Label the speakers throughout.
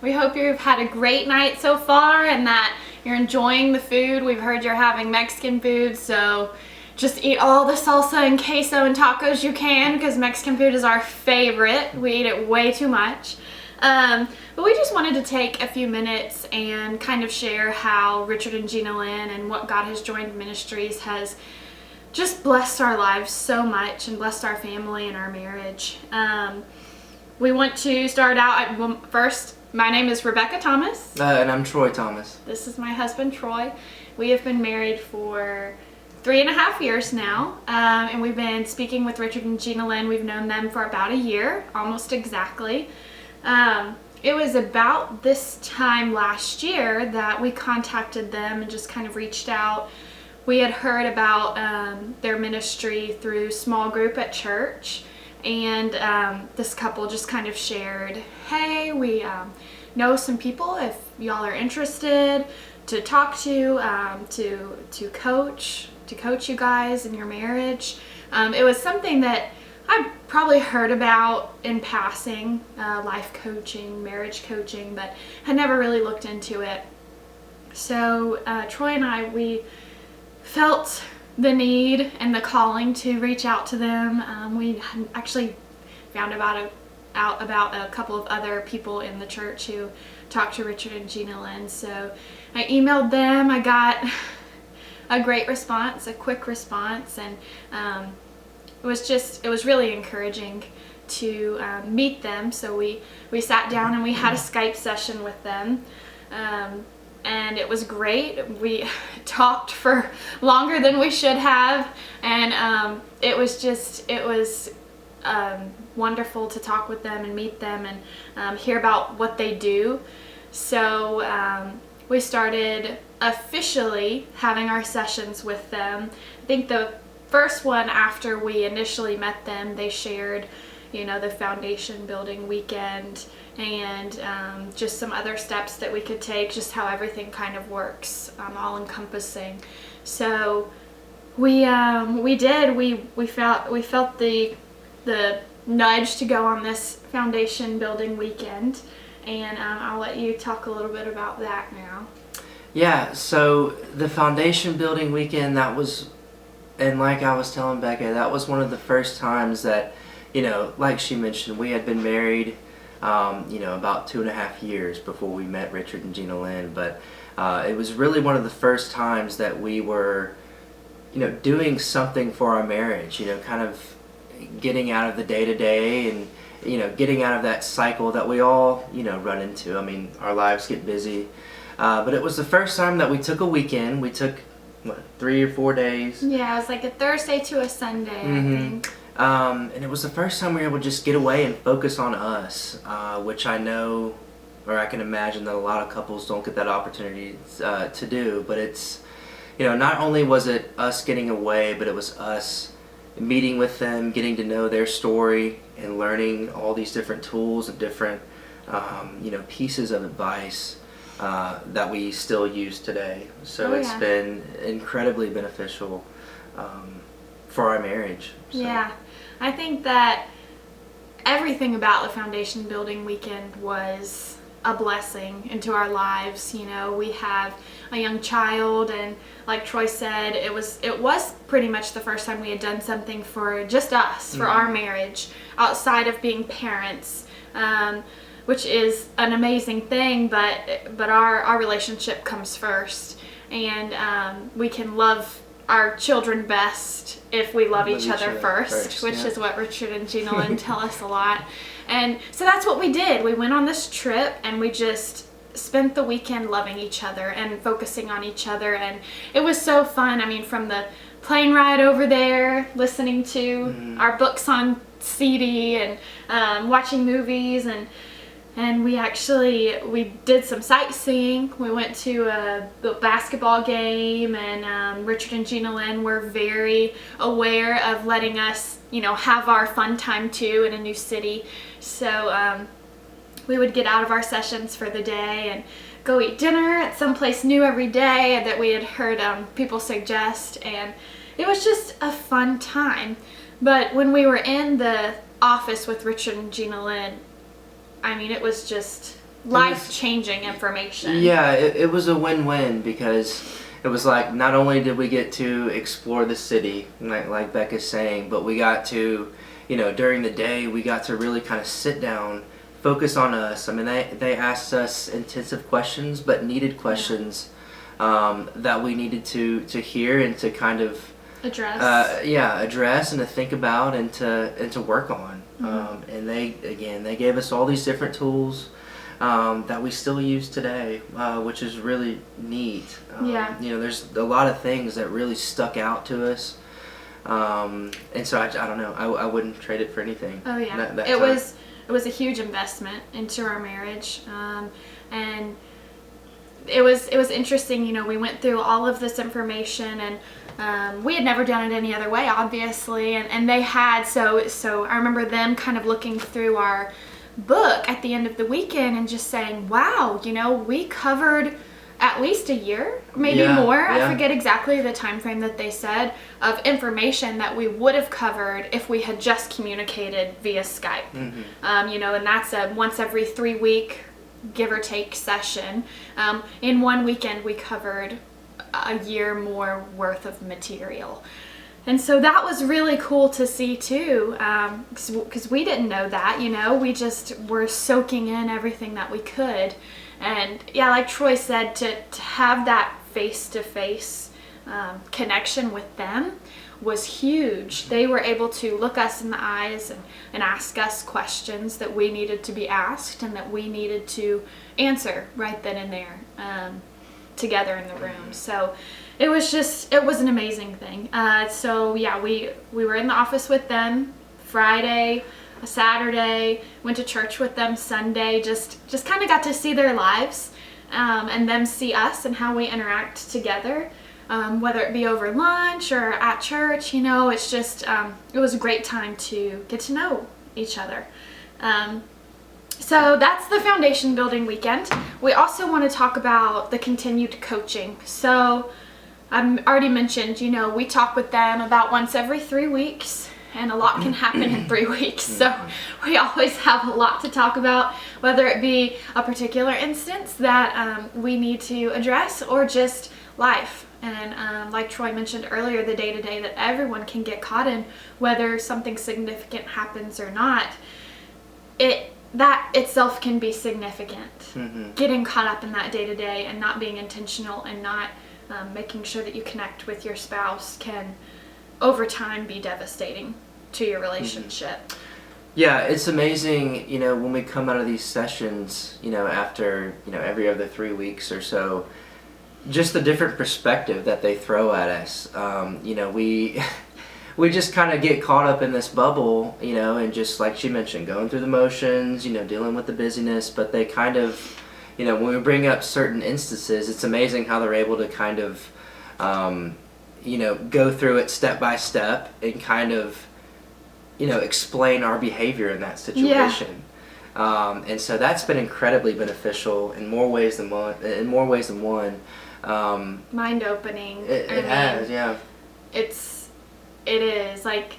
Speaker 1: We hope you've had a great night so far and that you're enjoying the food. We've heard you're having Mexican food, so just eat all the salsa and queso and tacos you can, because Mexican food is our favorite. We eat it way too much. But we just wanted to take a few minutes and kind of share how Richard and Gina Lynn and what God has joined Ministries has just blessed our lives so much and blessed our family and our marriage. We want to start out first. My name is Rebecca Thomas.
Speaker 2: And I'm Troy Thomas.
Speaker 1: This is my husband, Troy. We have been married for 3.5 years now, and we've been speaking with Richard and Gina Lynn. We've known them for about a year, almost exactly. It was about this time last year that we contacted them and just kind of reached out. We had heard about their ministry through small group at church, and this couple just kind of shared, hey, we know some people if y'all are interested to talk to coach you guys in your marriage. It was something that I probably heard about in passing, life coaching, marriage coaching, but had never really looked into it. So Troy and I, we felt the need and the calling to reach out to them. We actually found out about a couple of other people in the church who talked to Richard and Gina Lynn. So I emailed them. I got a great response, a quick response, and it was really encouraging to meet them. So we sat down and we had a Skype session with them. And it was great. We talked for longer than we should have, and it was wonderful to talk with them and meet them and hear about what they do. So we started officially having our sessions with them. I think the first one after we initially met them, they shared, the foundation building weekend and just some other steps that we could take, just how everything kind of works, all encompassing. So we felt the nudge to go on this foundation building weekend, and I'll let you talk a little bit about that now.
Speaker 2: Yeah, so the foundation building weekend, and like I was telling Becca, that was one of the first times that, like she mentioned, we had been married about 2.5 years before we met Richard and Gina Lynn, but it was really one of the first times that we were, doing something for our marriage, kind of getting out of the day-to-day and, getting out of that cycle that we all, run into. I mean, our lives get busy, but it was the first time that we took a weekend. We took, 3 or 4 days?
Speaker 1: Yeah, it was like a Thursday to a Sunday,
Speaker 2: mm-hmm.
Speaker 1: I think.
Speaker 2: And it was the first time we were able to just get away and focus on us, which I know, or I can imagine that a lot of couples don't get that opportunity to do. But it's, not only was it us getting away, but it was us meeting with them, getting to know their story, and learning all these different tools and different, pieces of advice that we still use today. So it's been incredibly beneficial for our marriage. So.
Speaker 1: Yeah, I think that everything about the foundation building weekend was a blessing into our lives. We have a young child, and like Troy said, it was pretty much the first time we had done something for just us, for our marriage, outside of being parents, which is an amazing thing, but our relationship comes first, and we can love our children best if we love each other first, which is what Richard and Gina Lynn tell us a lot. And so that's what we did. We went on this trip and we just spent the weekend loving each other and focusing on each other, and it was so fun. I mean, from the plane ride over there, listening to our books on CD and watching movies, and we did some sightseeing. We went to the basketball game, and Richard and Gina Lynn were very aware of letting us, have our fun time too in a new city. So we would get out of our sessions for the day and go eat dinner at some place new every day that we had heard people suggest, and it was just a fun time. But when we were in the office with Richard and Gina Lynn, I mean, it was life-changing information.
Speaker 2: Yeah, it was a win-win because it was like not only did we get to explore the city, like Becca's saying, but we got to, during the day, we got to really kind of sit down, focus on us. I mean, they asked us intensive questions, but needed questions that we needed to hear and to kind of
Speaker 1: address
Speaker 2: and to think about and to work on. And they gave us all these different tools that we still use today, which is really neat. There's a lot of things that really stuck out to us, and so I don't know, I wouldn't trade it for anything.
Speaker 1: Oh yeah,
Speaker 2: that
Speaker 1: it
Speaker 2: time.
Speaker 1: was a huge investment into our marriage, and it was interesting. We went through all of this information, and we had never done it any other way, obviously, and they had. So I remember them kind of looking through our book at the end of the weekend and just saying, wow, we covered at least a year, maybe more. I forget exactly the time frame that they said of information that we would have covered if we had just communicated via Skype. And that's a once every 3 week, give or take, session. In one weekend, we covered a year more worth of material. And so that was really cool to see too, because we didn't know that, we just were soaking in everything that we could. And yeah, like Troy said, to have that face-to-face connection with them was huge. They were able to look us in the eyes and ask us questions that we needed to be asked and that we needed to answer right then and there, together in the room. So it was an amazing thing. We were in the office with them Friday, Saturday, went to church with them Sunday, just kind of got to see their lives, and them see us and how we interact together, whether it be over lunch or at church. It's just, it was a great time to get to know each other. So that's the foundation building weekend. We also want to talk about the continued coaching. So I already mentioned, we talk with them about once every 3 weeks, and a lot can happen in 3 weeks. So we always have a lot to talk about, whether it be a particular instance that we need to address or just life. And like Troy mentioned earlier, the day-to-day that everyone can get caught in, whether something significant happens or not, that itself can be significant. Getting caught up in that day-to-day and not being intentional and not making sure that you connect with your spouse can, over time, be devastating to your relationship.
Speaker 2: Yeah, it's amazing, when we come out of these sessions, after, every other 3 weeks or so, just the different perspective that they throw at us. We just kind of get caught up in this bubble, and just like she mentioned, going through the motions, dealing with the busyness, but they kind of, when we bring up certain instances, it's amazing how they're able to kind of, go through it step by step and kind of, explain our behavior in that situation. And so that's been incredibly beneficial in more ways than one.
Speaker 1: Mind opening.
Speaker 2: It has, yeah.
Speaker 1: It is like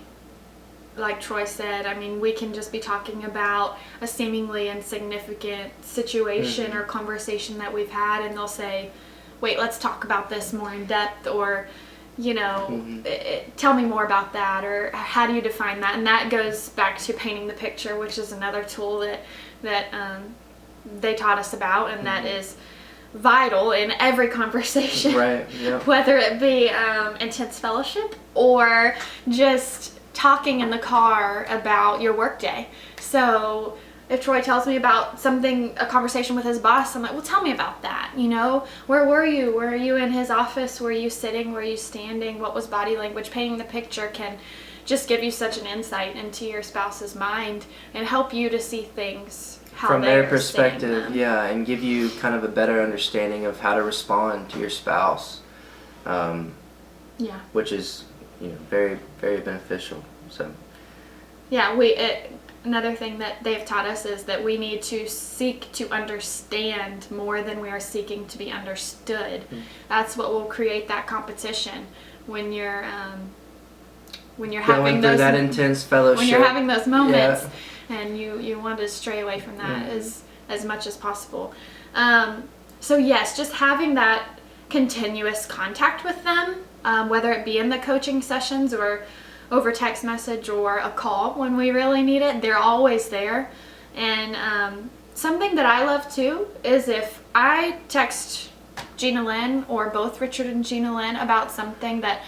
Speaker 1: Troy said. I mean, we can just be talking about a seemingly insignificant situation or conversation that we've had, and they'll say, "Wait, let's talk about this more in depth," or tell me more about that, or how do you define that? And that goes back to painting the picture, which is another tool that they taught us about, and that is vital in every conversation,
Speaker 2: right? Yeah.
Speaker 1: Whether it be intense fellowship or just talking in the car about your workday. So if Troy tells me about a conversation with his boss, I'm like, well, tell me about that. Where were you? Were you in his office? Were you sitting? Were you standing? What was body language? Painting the picture can just give you such an insight into your spouse's mind and help you to see things
Speaker 2: from their perspective, and give you kind of a better understanding of how to respond to your spouse, which is very, very beneficial. So
Speaker 1: another thing that they've taught us is that we need to seek to understand more than we are seeking to be understood. That's what will create that competition when you're having those
Speaker 2: that intense fellowship.
Speaker 1: When you're having those moments, and you want to stray away from that, is as much as possible. So yes, just having that continuous contact with them, whether it be in the coaching sessions or over text message or a call when we really need it, they're always there. And something that I love too is if I text Gina Lynn or both Richard and Gina Lynn about something that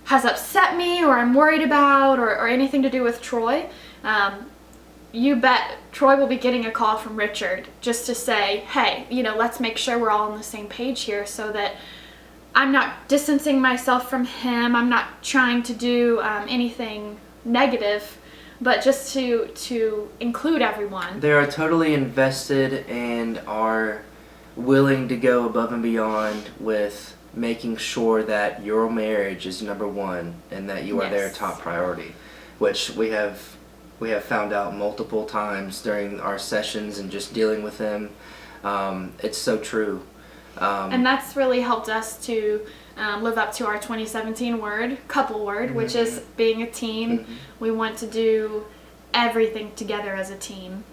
Speaker 1: has upset me or I'm worried about or anything to do with Troy, you bet Troy will be getting a call from Richard just to say, hey, let's make sure we're all on the same page here so that I'm not distancing myself from him. I'm not trying to do anything negative, but just to include everyone.
Speaker 2: They are totally invested and are willing to go above and beyond with making sure that your marriage is number one and that you are their top priority, which we have found out multiple times during our sessions and just dealing with them. It's so true.
Speaker 1: And that's really helped us to live up to our 2017 couple word, which is being a team. We want to do everything together as a team.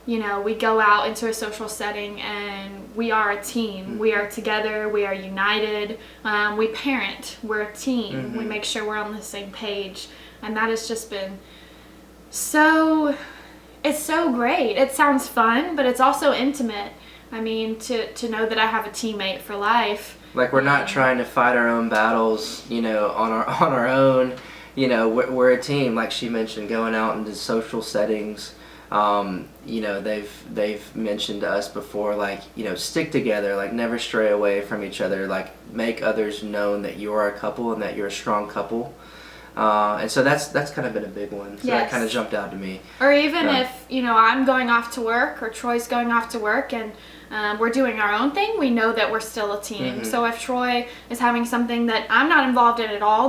Speaker 1: We go out into a social setting and we are a team. We are together. We are united. We parent. We're a team. We make sure we're on the same page. And that has just been it's so great. It sounds fun, but it's also intimate. I mean, to know that I have a teammate for life.
Speaker 2: Like, we're not trying to fight our own battles, on our own. We're a team, like she mentioned, going out into social settings. They've mentioned to us before, like, stick together, like, never stray away from each other, like, make others known that you are a couple and that you're a strong couple. And so that's kind of been a big one. So that kind of jumped out to me.
Speaker 1: Or even if, I'm going off to work or Troy's going off to work and we're doing our own thing, we know that we're still a team. So if Troy is having something that I'm not involved in at all,